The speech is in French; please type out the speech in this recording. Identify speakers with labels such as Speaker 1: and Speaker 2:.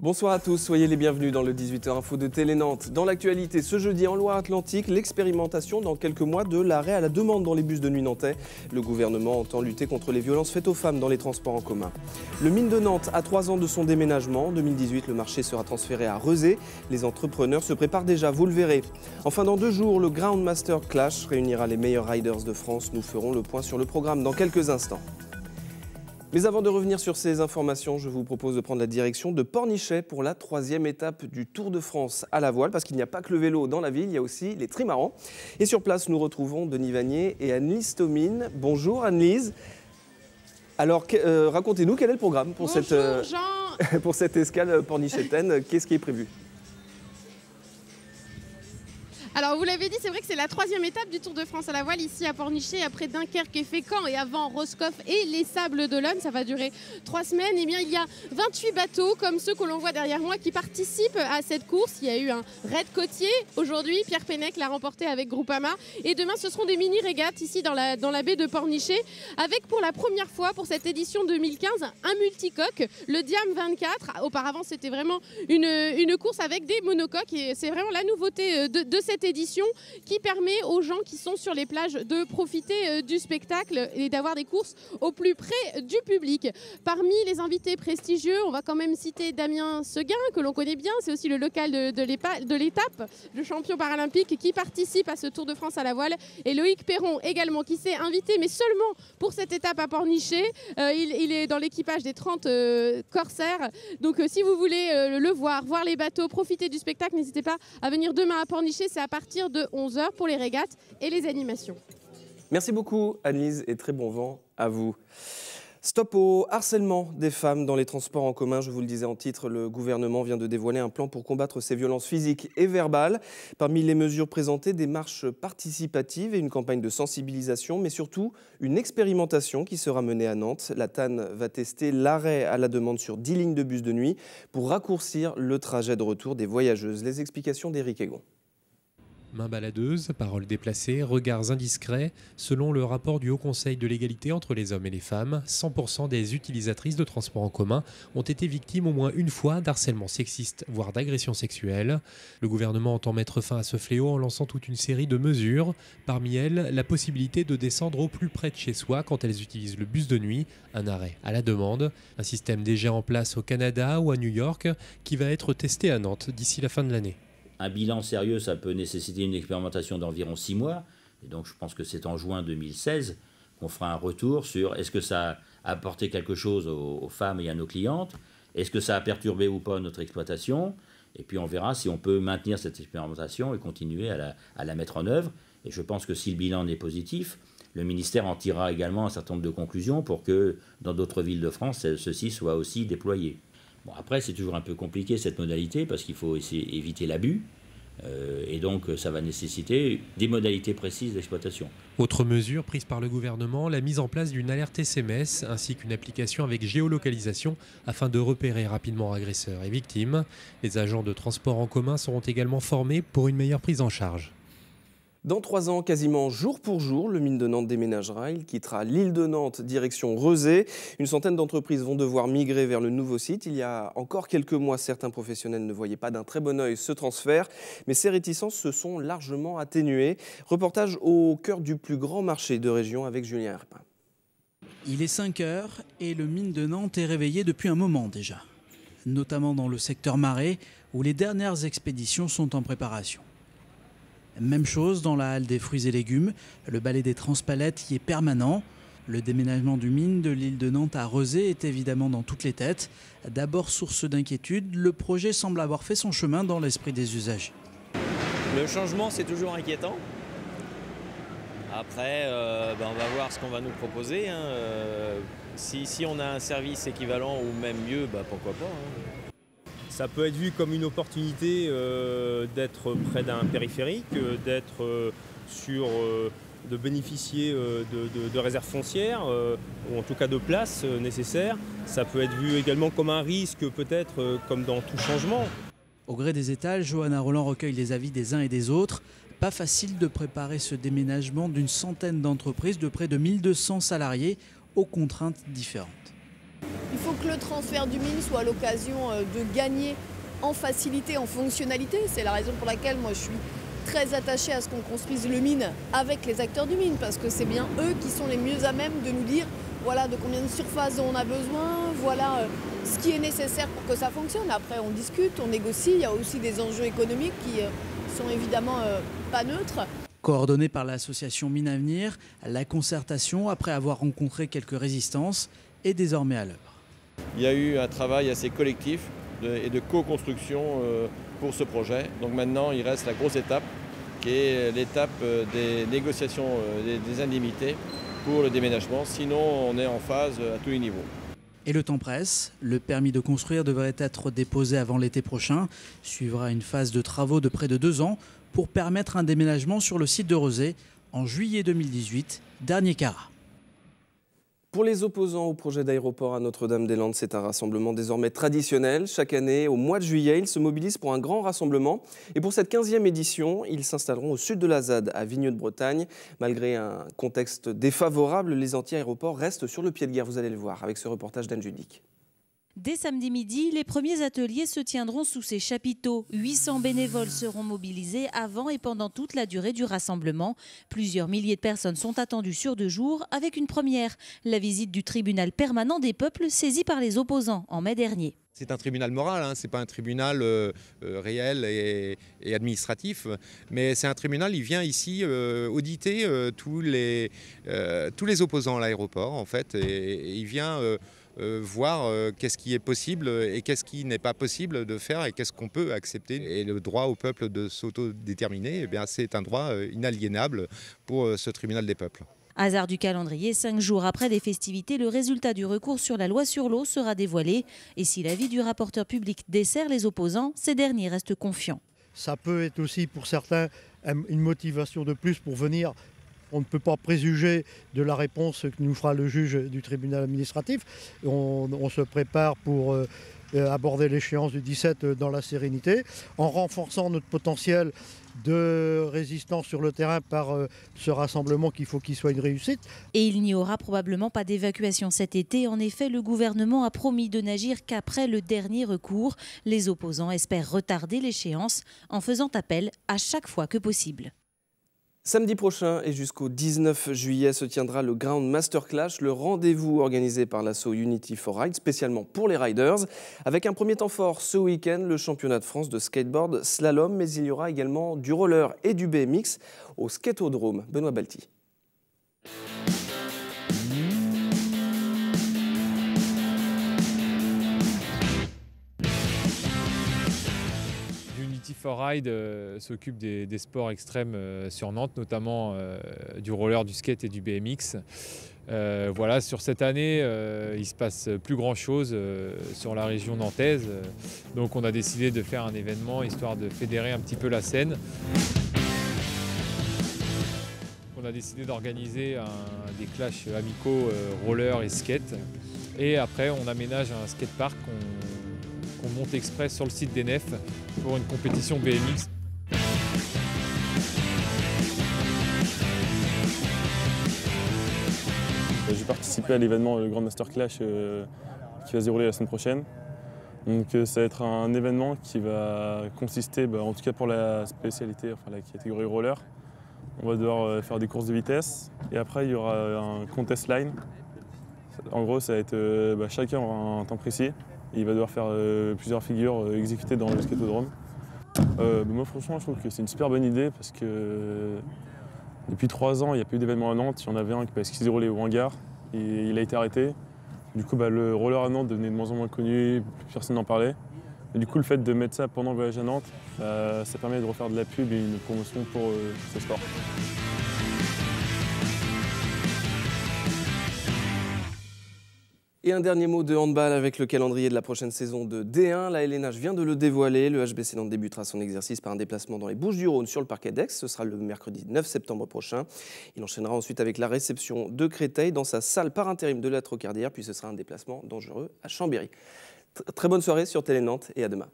Speaker 1: Bonsoir à tous, soyez les bienvenus dans le 18h Info de Télé Nantes. Dans l'actualité, ce jeudi en Loire-Atlantique, l'expérimentation dans quelques mois de l'arrêt à la demande dans les bus de nuit nantais. Le gouvernement entend lutter contre les violences faites aux femmes dans les transports en commun. Le mine de Nantes a 3 ans de son déménagement. En 2018, le marché sera transféré à Rezé. Les entrepreneurs se préparent déjà, vous le verrez. Enfin, dans 2 jours, le Groundmaster Clash réunira les meilleurs riders de France. Nous ferons le point sur le programme dans quelques instants. Mais avant de revenir sur ces informations, je vous propose de prendre la direction de Pornichet pour la 3e étape du Tour de France à la voile, parce qu'il n'y a pas que le vélo dans la ville, il y a aussi les trimarans. Et sur place, nous retrouvons Denis Vanier et Annelise Thomine. Bonjour Annelise. Alors, racontez-nous quel est le programme pour, pour cette escale pornichetaine. Qu'est-ce qui est prévu ?
Speaker 2: Alors vous l'avez dit, c'est vrai que c'est la 3e étape du Tour de France à la voile ici à Pornichet, après Dunkerque et Fécamp et avant Roscoff et les Sables d'Olonne. Ça va durer 3 semaines. Et bien il y a 28 bateaux comme ceux que l'on voit derrière moi qui participent à cette course. Il y a eu un raid côtier aujourd'hui, Pierre Pennec l'a remporté avec Groupama. Et demain ce seront des mini-régates ici dans la baie de Pornichet, avec pour la première fois pour cette édition 2015 un multicoque, le Diam 24. Auparavant c'était vraiment une course avec des monocoques et c'est vraiment la nouveauté de cette édition qui permet aux gens qui sont sur les plages de profiter du spectacle et d'avoir des courses au plus près du public. Parmi les invités prestigieux, on va quand même citer Damien Seguin, que l'on connaît bien, c'est aussi le local de l'étape, le champion paralympique qui participe à ce Tour de France à la voile, et Loïc Perron également qui s'est invité, mais seulement pour cette étape à Pornichet. Il est dans l'équipage des 30 corsaires, donc si vous voulez le voir les bateaux, profiter du spectacle, n'hésitez pas à venir demain à Pornichet, c'est à partir de 11h pour les régates et les animations.
Speaker 1: Merci beaucoup Annelise et très bon vent à vous. Stop au harcèlement des femmes dans les transports en commun. Je vous le disais en titre, le gouvernement vient de dévoiler un plan pour combattre ces violences physiques et verbales. Parmi les mesures présentées, des marches participatives et une campagne de sensibilisation, mais surtout une expérimentation qui sera menée à Nantes. La TAN va tester l'arrêt à la demande sur 10 lignes de bus de nuit pour raccourcir le trajet de retour des voyageuses. Les explications d'Éric Egon.
Speaker 3: Mains baladeuses, paroles déplacées, regards indiscrets. Selon le rapport du Haut Conseil de l'égalité entre les hommes et les femmes, 100% des utilisatrices de transports en commun ont été victimes au moins une fois d'harcèlement sexiste, voire d'agression sexuelle. Le gouvernement entend mettre fin à ce fléau en lançant toute une série de mesures. Parmi elles, la possibilité de descendre au plus près de chez soi quand elles utilisent le bus de nuit, un arrêt à la demande. Un système déjà en place au Canada ou à New York qui va être testé à Nantes d'ici la fin de l'année.
Speaker 4: Un bilan sérieux, ça peut nécessiter une expérimentation d'environ 6 mois. Et donc, je pense que c'est en juin 2016 qu'on fera un retour sur est-ce que ça a apporté quelque chose aux femmes et à nos clientes, est-ce que ça a perturbé ou pas notre exploitation. Et puis, on verra si on peut maintenir cette expérimentation et continuer à la mettre en œuvre. Et je pense que si le bilan est positif, le ministère en tirera également un certain nombre de conclusions pour que dans d'autres villes de France, ceci soit aussi déployé. Bon, après, c'est toujours un peu compliqué cette modalité parce qu'il faut essayer d'éviter l'abus et donc ça va nécessiter des modalités précises d'exploitation.
Speaker 3: Autre mesure prise par le gouvernement, la mise en place d'une alerte SMS ainsi qu'une application avec géolocalisation afin de repérer rapidement agresseurs et victimes. Les agents de transport en commun seront également formés pour une meilleure prise en charge.
Speaker 1: Dans 3 ans, quasiment jour pour jour, le mine de Nantes déménagera. Il quittera l'île de Nantes, direction Rezé. Une centaine d'entreprises vont devoir migrer vers le nouveau site. Il y a encore quelques mois, certains professionnels ne voyaient pas d'un très bon œil ce transfert. Mais ces réticences se sont largement atténuées. Reportage au cœur du plus grand marché de région avec Julien Herpin.
Speaker 5: Il est 5 heures et le mine de Nantes est réveillé depuis un moment déjà. Notamment dans le secteur marais où les dernières expéditions sont en préparation. Même chose dans la halle des fruits et légumes, le balai des transpalettes y est permanent. Le déménagement du mine de l'île de Nantes à Rezé est évidemment dans toutes les têtes. D'abord source d'inquiétude, le projet semble avoir fait son chemin dans l'esprit des usagers.
Speaker 6: Le changement, c'est toujours inquiétant. Après, on va voir ce qu'on va nous proposer. Si on a un service équivalent ou même mieux, pourquoi pas.
Speaker 7: Ça peut être vu comme une opportunité d'être près d'un périphérique, de bénéficier de réserves foncières, ou en tout cas de places nécessaires. Ça peut être vu également comme un risque, peut-être comme dans tout changement.
Speaker 5: Au gré des étals, Johanna Roland recueille les avis des uns et des autres. Pas facile de préparer ce déménagement d'une centaine d'entreprises de près de 1200 salariés aux contraintes différentes.
Speaker 8: Il faut que le transfert du mine soit l'occasion de gagner en facilité, en fonctionnalité. C'est la raison pour laquelle moi je suis très attachée à ce qu'on construise le mine avec les acteurs du mine, parce que c'est bien eux qui sont les mieux à même de nous dire voilà de combien de surface on a besoin, voilà ce qui est nécessaire pour que ça fonctionne. Après on discute, on négocie, il y a aussi des enjeux économiques qui sont évidemment pas neutres.
Speaker 5: Coordonnée par l'association Mine Avenir, la concertation, après avoir rencontré quelques résistances, est désormais à l'œuvre.
Speaker 9: Il y a eu un travail assez collectif et de co-construction pour ce projet. Donc maintenant, il reste la grosse étape, qui est l'étape des négociations des indemnités pour le déménagement. Sinon, on est en phase à tous les niveaux.
Speaker 5: Et le temps presse. Le permis de construire devrait être déposé avant l'été prochain. Suivra une phase de travaux de près de 2 ans pour permettre un déménagement sur le site de Rezé en juillet 2018, dernier carat.
Speaker 1: Pour les opposants au projet d'aéroport à Notre-Dame-des-Landes, c'est un rassemblement désormais traditionnel. Chaque année, au mois de juillet, ils se mobilisent pour un grand rassemblement. Et pour cette 15e édition, ils s'installeront au sud de la ZAD, à Vigneux-de-Bretagne. Malgré un contexte défavorable, les anti-aéroports restent sur le pied de guerre. Vous allez le voir avec ce reportage d'Anne Judic.
Speaker 10: Dès samedi midi, les premiers ateliers se tiendront sous ces chapiteaux. 800 bénévoles seront mobilisés avant et pendant toute la durée du rassemblement. Plusieurs milliers de personnes sont attendues sur 2 jours, avec une première, la visite du tribunal permanent des peuples saisi par les opposants en mai dernier.
Speaker 11: C'est un tribunal moral, hein, ce n'est pas un tribunal réel et administratif, mais c'est un tribunal, il vient ici auditer tous les opposants à l'aéroport, en fait, et il vient voir qu'est-ce qui est possible et qu'est-ce qui n'est pas possible de faire et qu'est-ce qu'on peut accepter. Et le droit au peuple de s'autodéterminer, eh bien, c'est un droit inaliénable pour ce tribunal des peuples.
Speaker 10: Hasard du calendrier, 5 jours après les festivités, le résultat du recours sur la loi sur l'eau sera dévoilé. Et si l'avis du rapporteur public dessert les opposants, ces derniers restent confiants.
Speaker 12: Ça peut être aussi pour certains une motivation de plus pour venir. On ne peut pas préjuger de la réponse que nous fera le juge du tribunal administratif. On se prépare pour aborder l'échéance du 17 dans la sérénité, en renforçant notre potentiel de résistance sur le terrain par ce rassemblement qu'il faut qu'il soit une réussite.
Speaker 10: Et il n'y aura probablement pas d'évacuation cet été. En effet, le gouvernement a promis de n'agir qu'après le dernier recours. Les opposants espèrent retarder l'échéance en faisant appel à chaque fois que possible.
Speaker 1: Samedi prochain et jusqu'au 19 juillet se tiendra le Ground Masterclass, le rendez-vous organisé par l'asso Unity for Ride, spécialement pour les riders. Avec un premier temps fort ce week-end, le championnat de France de skateboard slalom, mais il y aura également du roller et du BMX au Skateodrome. Benoît Balti.
Speaker 13: Unity for Ride s'occupe des sports extrêmes sur Nantes, notamment du roller, du skate et du BMX. Voilà, sur cette année, il ne se passe plus grand-chose sur la région nantaise. Donc on a décidé de faire un événement histoire de fédérer un petit peu la scène. On a décidé d'organiser des clashs amicaux roller et skate. Et après, on aménage un skatepark qu'on monte exprès sur le site des Nefs pour une compétition BMX.
Speaker 14: J'ai participé à l'événement le Grand Master Clash qui va se dérouler la semaine prochaine. Donc ça va être un événement qui va consister, en tout cas pour la spécialité, enfin la catégorie roller, on va devoir faire des courses de vitesse et après il y aura un contest line. En gros ça va être chacun aura un temps précis. Il va devoir faire plusieurs figures exécutées dans le skateodrome. Moi franchement je trouve que c'est une super bonne idée parce que depuis 3 ans il n'y a pas eu d'événement à Nantes. Il y en avait un qui s'est déroulé au hangar et il a été arrêté. Du coup le roller à Nantes devenait de moins en moins connu, plus personne n'en parlait. Et du coup le fait de mettre ça pendant le voyage à Nantes, ça permet de refaire de la pub et une promotion pour ce sport.
Speaker 1: Et un dernier mot de handball avec le calendrier de la prochaine saison de D1. La LNH vient de le dévoiler. Le HBC Nantes débutera son exercice par un déplacement dans les Bouches-du-Rhône sur le parquet d'Aix. Ce sera le mercredi 9 septembre prochain. Il enchaînera ensuite avec la réception de Créteil dans sa salle par intérim de la Trocardière. Puis ce sera un déplacement dangereux à Chambéry. Très bonne soirée sur Télé Nantes et à demain.